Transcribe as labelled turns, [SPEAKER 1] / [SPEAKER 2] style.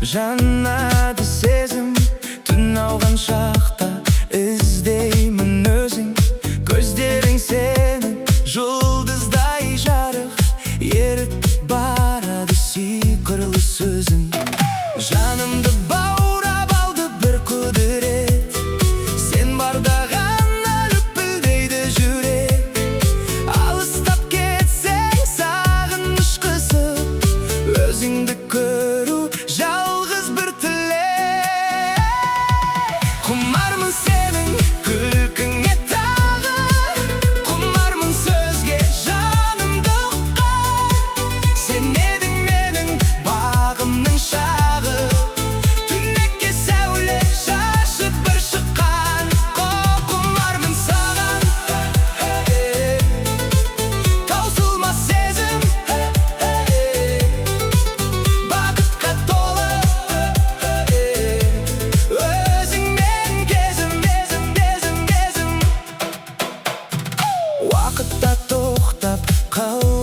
[SPEAKER 1] Жанады сезім түн ауған шақта, іздеймін өзің, көздерің сенің жұлдыздай жарық, ерітіп барады сиқырлы сөзің. Жанымды баурап алды бір құдірет, сен барда ғана лүпілдейді жүрек. Алыстап кетсең сағыныш қысып, өзіңді көру жалғыз бір тілек. Құмармын сенің күлкіңе тағы, құмармын сөзге жанымды ұққан. Сен едің менің бағымның шағы, түнекке сәуле шашып бір шыққан. Құмармын саған, таусылмас сезім, бақытқа толы өзіңмен кезім. Уақытта тоқтап қал